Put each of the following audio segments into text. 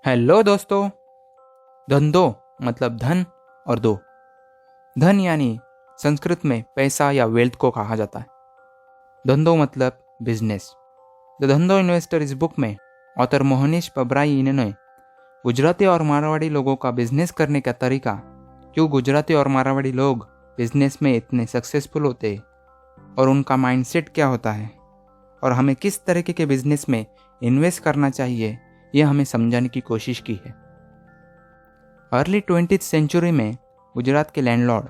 Hello दोस्तों। धंधो मतलब धन और दो। धन यानी संस्कृत में पैसा या वेल्थ को कहा जाता है। धंधो मतलब बिजनेस। द धंधो इन्वेस्टर इस बुक में ऑथर मोहनीश पबराई इन्होंने गुजराती और मारवाड़ी लोगों का बिजनेस करने का तरीका, क्यों गुजराती और मारवाड़ी लोग बिजनेस में इतने सक्सेसफुल होते और उनका माइंडसेट क्या होता है और हमें किस तरीके के बिजनेस में इन्वेस्ट करना चाहिए, यह हमें समझाने की कोशिश की है। अर्ली 20th सेंचुरी में गुजरात के लैंडलॉर्ड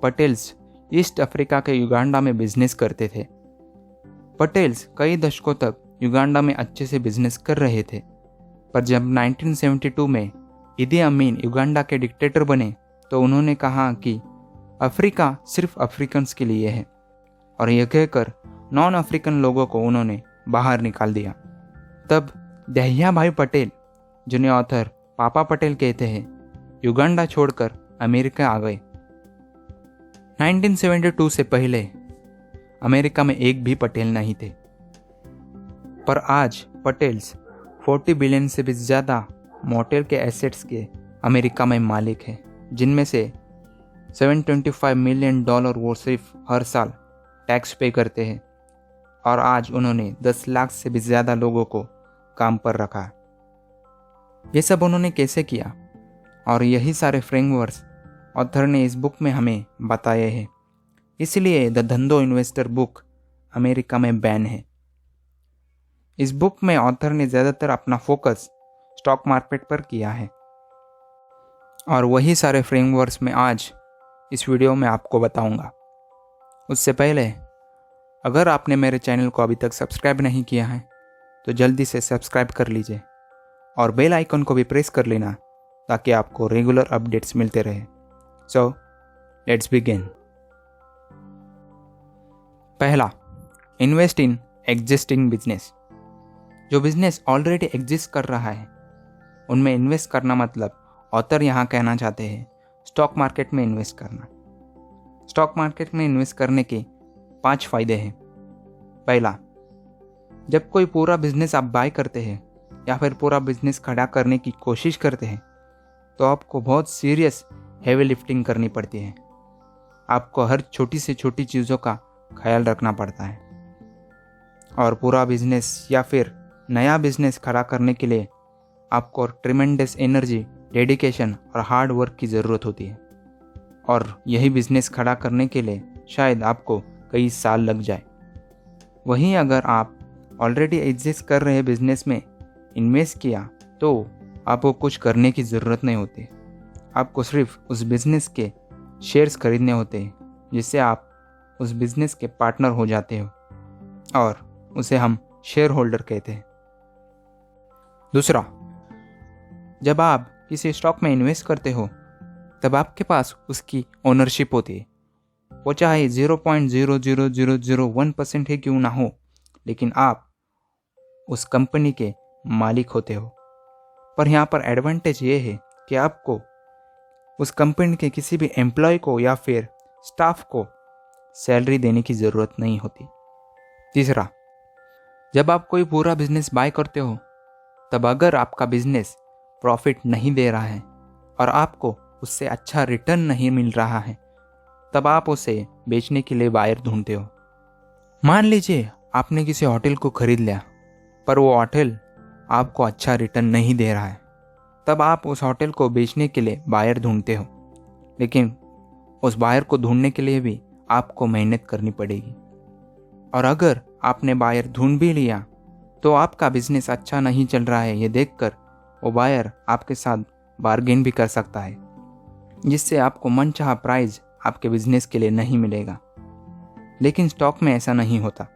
पटेल्स ईस्ट अफ्रीका के युगांडा में बिजनेस करते थे। पटेल्स कई दशकों तक युगांडा में अच्छे से बिजनेस कर रहे थे, पर जब 1972 में इदी अमीन युगांडा के डिक्टेटर बने तो उन्होंने कहा कि अफ्रीका सिर्फ अफ्रीकन्स के लिए है, और यह कहकर नॉन अफ्रीकन लोगों को उन्होंने बाहर निकाल दिया। तब दहिया भाई पटेल, जिन्हें ऑथर पापा पटेल कहते हैं, युगांडा छोड़कर अमेरिका आ गए। 1972 से पहले अमेरिका में एक भी पटेल नहीं थे, पर आज पटेल्स 40 बिलियन से भी ज़्यादा मोटेल के एसेट्स के अमेरिका में मालिक हैं, जिनमें से $725 मिलियन वो सिर्फ हर साल टैक्स पे करते हैं, और आज उन्होंने 10 लाख से भी ज़्यादा लोगों को काम पर रखा। ये सब उन्होंने कैसे किया, और यही सारे फ्रेमवर्क्स ऑथर ने इस बुक में हमें बताए हैं। इसलिए द धंधो इन्वेस्टर बुक अमेरिका में बैन है। इस बुक में ऑथर ने ज़्यादातर अपना फोकस स्टॉक मार्केट पर किया है, और वही सारे फ्रेमवर्क्स में आज इस वीडियो में आपको बताऊंगा। उससे पहले अगर आपने मेरे चैनल को अभी तक सब्सक्राइब नहीं किया है तो जल्दी से सब्सक्राइब कर लीजिए और बेल आइकन को भी प्रेस कर लेना, ताकि आपको रेगुलर अपडेट्स मिलते रहे। So let's begin. पहला, इन्वेस्ट इन एग्जिस्टिंग बिजनेस। जो बिजनेस ऑलरेडी एग्जिस्ट कर रहा है उनमें इन्वेस्ट करना मतलब ऑथर यहाँ कहना चाहते हैं स्टॉक मार्केट में इन्वेस्ट करना। स्टॉक मार्केट में इन्वेस्ट करने के 5 फायदे हैं। पहला, जब कोई पूरा बिजनेस आप बाय करते हैं या फिर पूरा बिजनेस खड़ा करने की कोशिश करते हैं तो आपको बहुत सीरियस हेवी लिफ्टिंग करनी पड़ती है। आपको हर छोटी से छोटी चीज़ों का ख्याल रखना पड़ता है, और पूरा बिजनेस या फिर नया बिजनेस खड़ा करने के लिए आपको ट्रिमेंडस एनर्जी, डेडिकेशन और हार्ड वर्क की ज़रूरत होती है, और यही बिजनेस खड़ा करने के लिए शायद आपको कई साल लग जाए। वहीं अगर आप ऑलरेडी एग्जिस्ट कर रहे बिजनेस में इन्वेस्ट किया तो आपको कुछ करने की ज़रूरत नहीं होती। आपको सिर्फ उस बिज़नेस के शेयर्स खरीदने होते हैं, जिससे आप उस बिज़नेस के पार्टनर हो जाते हो, और उसे हम शेयर होल्डर कहते हैं। दूसरा, जब आप किसी स्टॉक में इन्वेस्ट करते हो तब आपके पास उसकी ओनरशिप होती है। वो चाहे 0.00001% ही क्यों ना हो, लेकिन आप उस कंपनी के मालिक होते हो। पर यहाँ पर एडवांटेज ये है कि आपको उस कंपनी के किसी भी एम्प्लॉय को या फिर स्टाफ को सैलरी देने की ज़रूरत नहीं होती। तीसरा, जब आप कोई पूरा बिजनेस बाय करते हो तब अगर आपका बिजनेस प्रॉफिट नहीं दे रहा है और आपको उससे अच्छा रिटर्न नहीं मिल रहा है, तब आप उसे बेचने के लिए बायर ढूंढते हो। मान लीजिए आपने किसी होटल को खरीद लिया, पर वो होटल आपको अच्छा रिटर्न नहीं दे रहा है, तब आप उस होटल को बेचने के लिए बायर ढूंढते हो। लेकिन उस बायर को ढूंढने के लिए भी आपको मेहनत करनी पड़ेगी, और अगर आपने बायर ढूंढ भी लिया तो आपका बिजनेस अच्छा नहीं चल रहा है, ये देखकर वो बायर आपके साथ बार्गेन भी कर सकता है, जिससे आपको मनचाहा प्राइस आपके बिजनेस के लिए नहीं मिलेगा। लेकिन स्टॉक में ऐसा नहीं होता,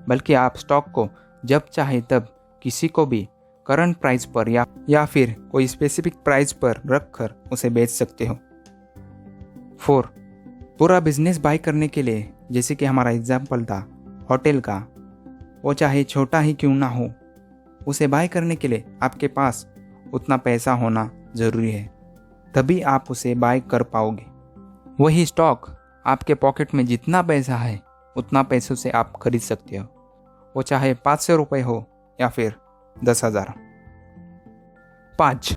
बल्कि आप स्टॉक को जब चाहे तब किसी को भी करंट प्राइस पर या फिर कोई स्पेसिफिक प्राइस पर रखकर उसे बेच सकते हो। 4, पूरा बिजनेस बाय करने के लिए, जैसे कि हमारा एग्जाम्पल था होटल का, वो चाहे छोटा ही क्यों ना हो, उसे बाय करने के लिए आपके पास उतना पैसा होना ज़रूरी है, तभी आप उसे बाय कर पाओगे। वही स्टॉक आपके पॉकेट में जितना पैसा है उतना पैसों से आप खरीद सकते हो, वो चाहे 500 रुपये हो या फिर 10,000। 5,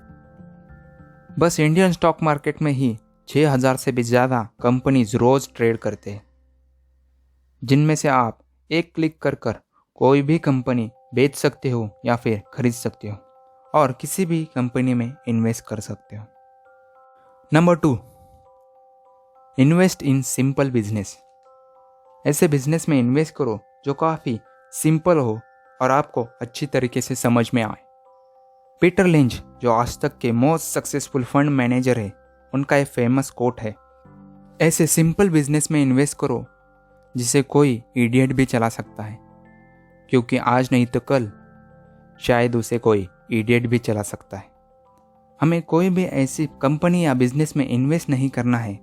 बस इंडियन स्टॉक मार्केट में ही 6000 से भी ज़्यादा कंपनीज रोज ट्रेड करते हैं, जिनमें से आप एक क्लिक कर कोई भी कंपनी बेच सकते हो या फिर खरीद सकते हो और किसी भी कंपनी में इन्वेस्ट कर सकते हो। Number 2, invest in simple business. ऐसे बिजनेस में इन्वेस्ट करो जो काफ़ी सिंपल हो और आपको अच्छी तरीके से समझ में आए। पीटर लिंच, जो आज तक के मोस्ट सक्सेसफुल फंड मैनेजर है, उनका एक फेमस कोट है, ऐसे सिंपल बिजनेस में इन्वेस्ट करो जिसे कोई इडियट भी चला सकता है, क्योंकि आज नहीं तो कल शायद उसे कोई इडियट भी चला सकता है। हमें कोई भी ऐसी कंपनी या बिजनेस में इन्वेस्ट नहीं करना है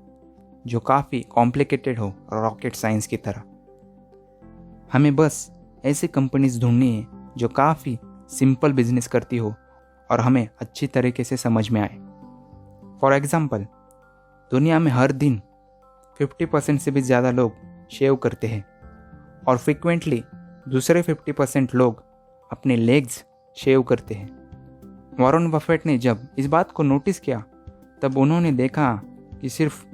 जो काफ़ी कॉम्प्लिकेटेड हो, रॉकेट साइंस की तरह। हमें बस ऐसी कंपनीज ढूंढनी है जो काफ़ी सिंपल बिजनेस करती हो और हमें अच्छी तरीके से समझ में आए। फॉर एग्जाम्पल, दुनिया में हर दिन 50% से भी ज़्यादा लोग शेव करते हैं और फ्रिक्वेंटली दूसरे 50% लोग अपने लेग्स शेव करते हैं। वॉरेन बफेट ने जब इस बात को नोटिस किया तब उन्होंने देखा कि सिर्फ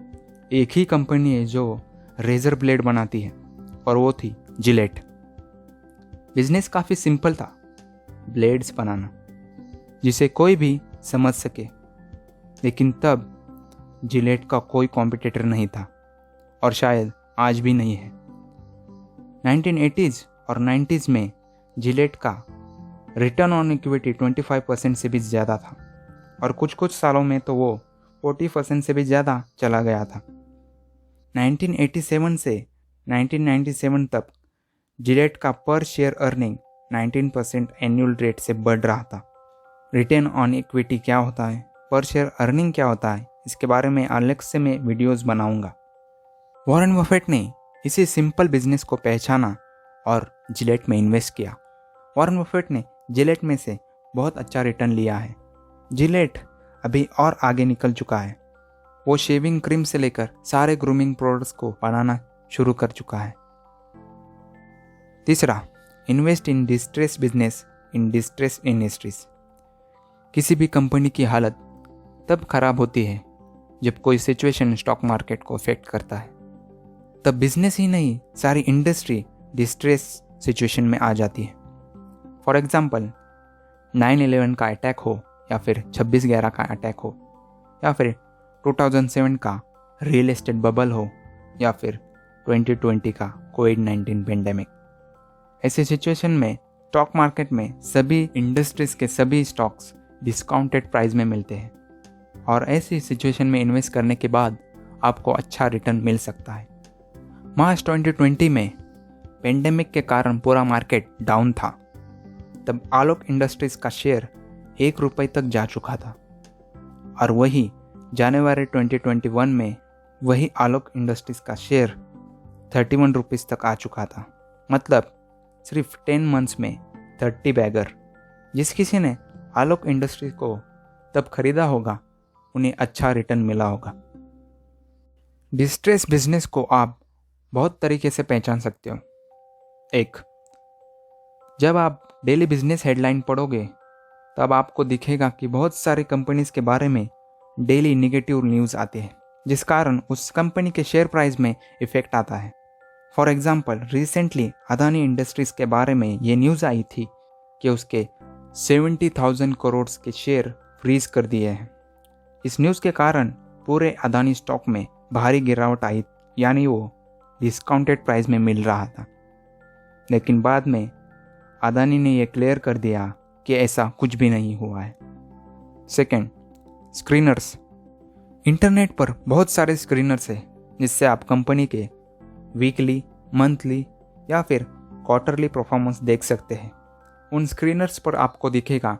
एक ही कंपनी है जो रेजर ब्लेड बनाती है और वो थी जिलेट। बिजनेस काफ़ी सिंपल था, ब्लेड्स बनाना, जिसे कोई भी समझ सके, लेकिन तब जिलेट का कोई कॉम्पिटिटर नहीं था और शायद आज भी नहीं है। 1980s और 90s में जिलेट का रिटर्न ऑन इक्विटी 25% से भी ज़्यादा था और कुछ सालों में तो वो 40% से भी ज़्यादा चला गया था। 1987 से 1997 तक जिलेट का पर शेयर अर्निंग 19% एनुअल रेट से बढ़ रहा था। रिटर्न ऑन इक्विटी क्या होता है, पर शेयर अर्निंग क्या होता है, इसके बारे में अलग से मैं वीडियोस बनाऊंगा। वॉरेन बफेट ने इसी सिंपल बिजनेस को पहचाना और जिलेट में इन्वेस्ट किया। वॉरेन बफेट ने जिलेट में से बहुत अच्छा रिटर्न लिया है। जिलेट अभी और आगे निकल चुका है। वो शेविंग क्रीम से लेकर सारे ग्रूमिंग प्रोडक्ट्स को बनाना शुरू कर चुका है। तीसरा, invest in distress business in distress industries. किसी भी कंपनी की हालत तब खराब होती है जब कोई सिचुएशन स्टॉक मार्केट को अफेक्ट करता है। तब बिजनेस ही नहीं, सारी इंडस्ट्री डिस्ट्रेस सिचुएशन में आ जाती है। फॉर एग्जाम्पल, 9/11 का अटैक हो या फिर 26/11 का अटैक हो या फिर 2007 का रियल एस्टेट बबल हो या फिर 2020 का कोविड-19 पेंडेमिक। ऐसे सिचुएशन में स्टॉक मार्केट में सभी इंडस्ट्रीज के सभी स्टॉक्स डिस्काउंटेड प्राइस में मिलते हैं और ऐसी सिचुएशन में इन्वेस्ट करने के बाद आपको अच्छा रिटर्न मिल सकता है। मार्च 2020 में पेंडेमिक के कारण पूरा मार्केट डाउन था। तब आलोक इंडस्ट्रीज का शेयर ₹1 तक जा चुका था और वही जनवरी 2021 में वही आलोक इंडस्ट्रीज का शेयर ₹31 तक आ चुका था। मतलब सिर्फ 10 मंथ्स में 30 बैगर। जिस किसी ने आलोक इंडस्ट्रीज को तब खरीदा होगा उन्हें अच्छा रिटर्न मिला होगा। डिस्ट्रेस बिजनेस को आप बहुत तरीके से पहचान सकते हो। 1, जब आप डेली बिजनेस हेडलाइन पढ़ोगे तब आपको दिखेगा कि बहुत सारी कंपनीज के बारे में डेली नेगेटिव न्यूज़ आते हैं, जिस कारण उस कंपनी के शेयर प्राइस में इफेक्ट आता है। For example, recently Adani industries के बारे में ये न्यूज़ आई थी कि उसके 70,000 करोड़ के शेयर फ्रीज कर दिए हैं। इस न्यूज़ के कारण पूरे अदानी स्टॉक में भारी गिरावट आई, यानी वो डिस्काउंटेड प्राइस में मिल रहा था। लेकिन बाद में अदानी ने यह क्लियर कर दिया कि ऐसा कुछ भी नहीं हुआ है। Second, screeners. इंटरनेट पर बहुत सारे स्क्रीनर्स हैं जिससे आप कंपनी के वीकली, मंथली या फिर क्वार्टरली परफॉर्मेंस देख सकते हैं। उन स्क्रीनर्स पर आपको दिखेगा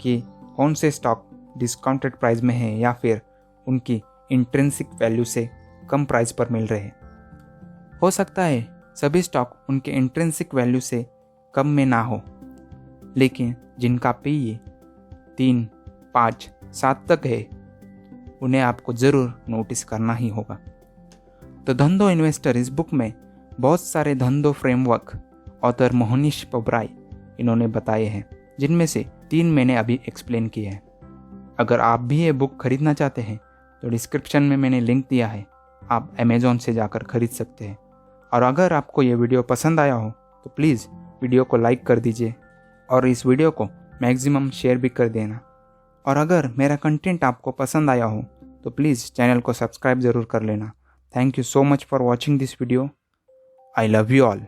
कि कौन से स्टॉक डिस्काउंटेड प्राइस में है या फिर उनकी इंट्रिंसिक वैल्यू से कम प्राइस पर मिल रहे हैं। हो सकता है सभी स्टॉक उनके इंट्रिंसिक वैल्यू से कम में ना हो, लेकिन जिनका PE 3, 5, 7 तक है उन्हें आपको ज़रूर नोटिस करना ही होगा। तो धंधो इन्वेस्टर इस बुक में बहुत सारे धंधो फ्रेमवर्क ऑथर मोहनीश पबराई इन्होंने बताए हैं, जिनमें से 3 मैंने अभी एक्सप्लेन किए हैं। अगर आप भी ये बुक खरीदना चाहते हैं तो डिस्क्रिप्शन में मैंने लिंक दिया है, आप अमेज़ॉन से जाकर खरीद सकते हैं। और अगर आपको ये वीडियो पसंद आया हो तो प्लीज़ वीडियो को लाइक कर दीजिए और इस वीडियो को मैक्सिमम शेयर भी कर देना। और अगर मेरा कंटेंट आपको पसंद आया हो तो प्लीज़ चैनल को सब्सक्राइब ज़रूर कर लेना। Thank you so much for watching this video. I love you all.